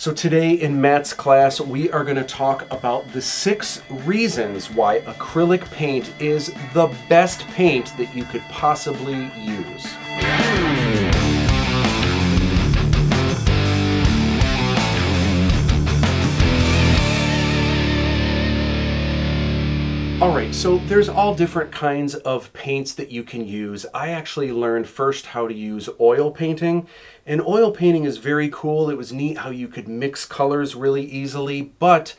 So today in Matt's class, we are going to talk about the 6 reasons why acrylic paint is the best paint that you could possibly use. Alright, so there's all different kinds of paints that you can use. I actually learned first how to use oil painting, and oil painting is very cool. It was neat how you could mix colors really easily, but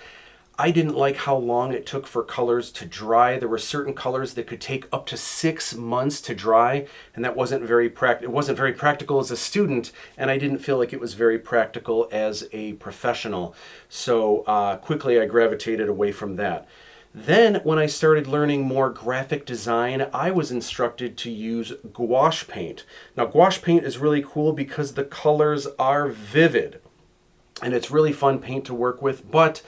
I didn't like how long it took for colors to dry. There were certain colors that could take up to 6 months to dry, and that wasn't very practical as a student, and I didn't feel like it was very practical as a professional. So quickly I gravitated away from that. Then, when I started learning more graphic design, I was instructed to use gouache paint. Now, gouache paint is really cool because the colors are vivid, and it's really fun paint to work with, but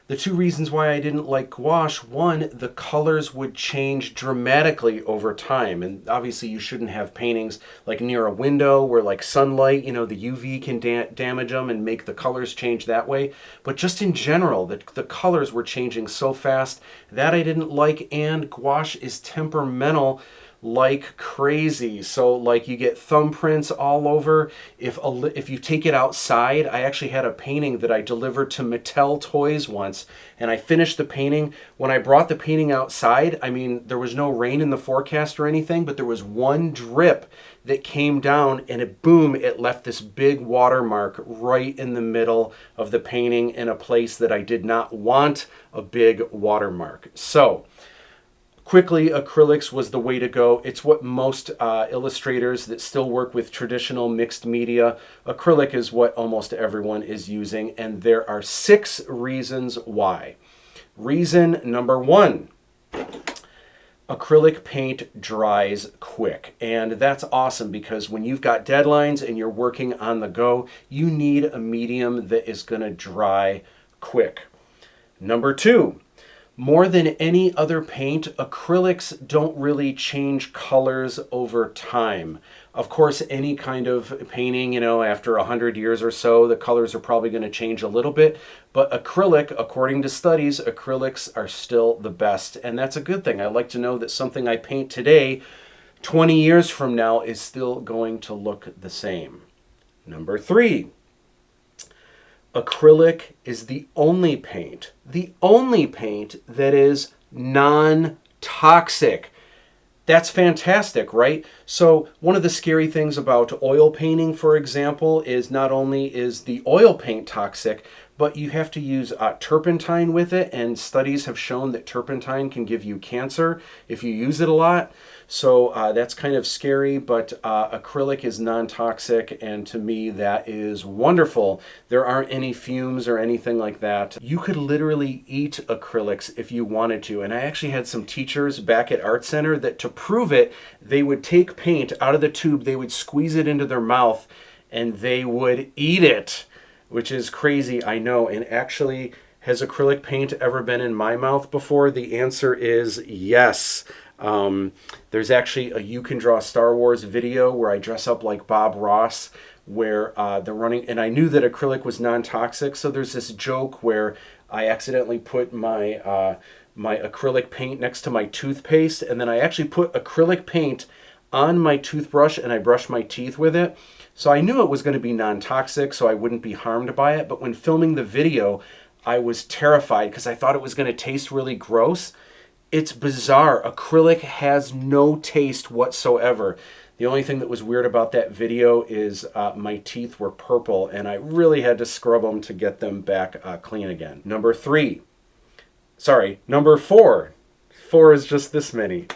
the 2 reasons why I didn't like gouache: one, the colors would change dramatically over time, and obviously you shouldn't have paintings like near a window where like sunlight, the UV can damage them and make the colors change that way. But just in general, the colors were changing so fast that I didn't like, and gouache is temperamental like crazy. So like you get thumbprints all over. If you take it outside, I actually had a painting that I delivered to Mattel Toys once, and I finished the painting. When I brought the painting outside, I mean, there was no rain in the forecast or anything, but there was one drip that came down, and it left this big watermark right in the middle of the painting in a place that I did not want a big watermark. So quickly, acrylics was the way to go. It's what most illustrators that still work with traditional mixed media, acrylic is what almost everyone is using, and there are 6 reasons why. Reason number 1, acrylic paint dries quick, and that's awesome because when you've got deadlines and you're working on the go, you need a medium that is going to dry quick. Number 2, more than any other paint, acrylics don't really change colors over time. Of course, any kind of painting, after 100 years or so, the colors are probably going to change a little bit. But acrylic, according to studies, acrylics are still the best. And that's a good thing. I like to know that something I paint today, 20 years from now, is still going to look the same. Number 3. Acrylic is the only paint that is non-toxic. That's fantastic, right? So one of the scary things about oil painting, for example, is not only is the oil paint toxic, but you have to use turpentine with it, and studies have shown that turpentine can give you cancer if you use it a lot. So that's kind of scary, but acrylic is non-toxic, and to me that is wonderful. There aren't any fumes or anything like that. You could literally eat acrylics if you wanted to, and I actually had some teachers back at Art Center that, to prove it, they would take paint out of the tube, they would squeeze it into their mouth, and they would eat it, which is crazy, I know. And actually, has acrylic paint ever been in my mouth before? The answer is yes. There's actually a You Can Draw Star Wars video where I dress up like Bob Ross, where they're running, and I knew that acrylic was non-toxic, so there's this joke where I accidentally put my acrylic paint next to my toothpaste, and then I actually put acrylic paint on my toothbrush and I brushed my teeth with it. So I knew it was going to be non-toxic, so I wouldn't be harmed by it, but when filming the video, I was terrified because I thought it was going to taste really gross. It's bizarre. Acrylic has no taste whatsoever. The only thing that was weird about that video is my teeth were purple, and I really had to scrub them to get them back clean again. Number 4. 4 is just this many.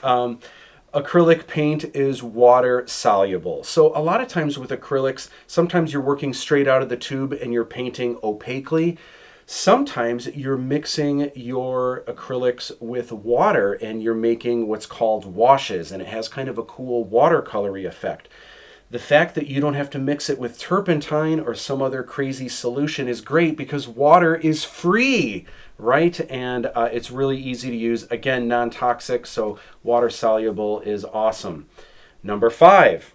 Acrylic paint is water soluble. So a lot of times with acrylics, sometimes you're working straight out of the tube and you're painting opaquely. Sometimes you're mixing your acrylics with water and you're making what's called washes, and it has kind of a cool watercolory effect. The fact that you don't have to mix it with turpentine or some other crazy solution is great because water is free, right? And it's really easy to use. Again, non-toxic, so water soluble is awesome. Number 5.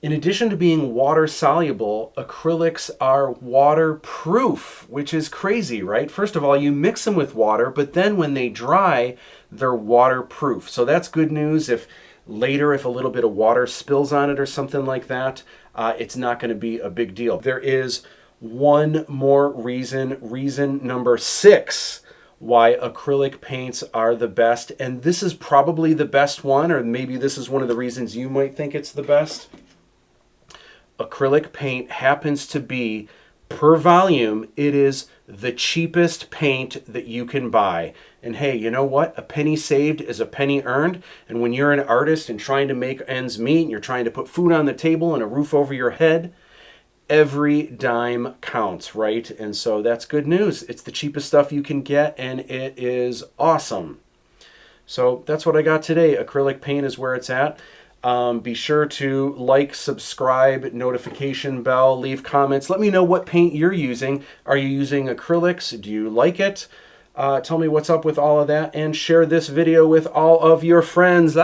In addition to being water soluble, acrylics are waterproof, which is crazy, right? First of all, you mix them with water, but then when they dry, they're waterproof. So that's good news. If later, if a little bit of water spills on it or something like that, it's not going to be a big deal. There is one more reason number 6, why acrylic paints are the best. And this is probably the best one, or maybe this is one of the reasons you might think it's the best. Acrylic paint happens to be, per volume, it is the cheapest paint that you can buy. And hey, you know what? A penny saved is a penny earned. And when you're an artist and trying to make ends meet, and you're trying to put food on the table and a roof over your head, every dime counts, right? And so that's good news. It's the cheapest stuff you can get, and it is awesome. So that's what I got today. Acrylic paint is where it's at. Be sure to like, subscribe, notification bell, leave comments. Let me know what paint you're using. Are you using acrylics? Do you like it? Tell me what's up with all of that, and share this video with all of your friends.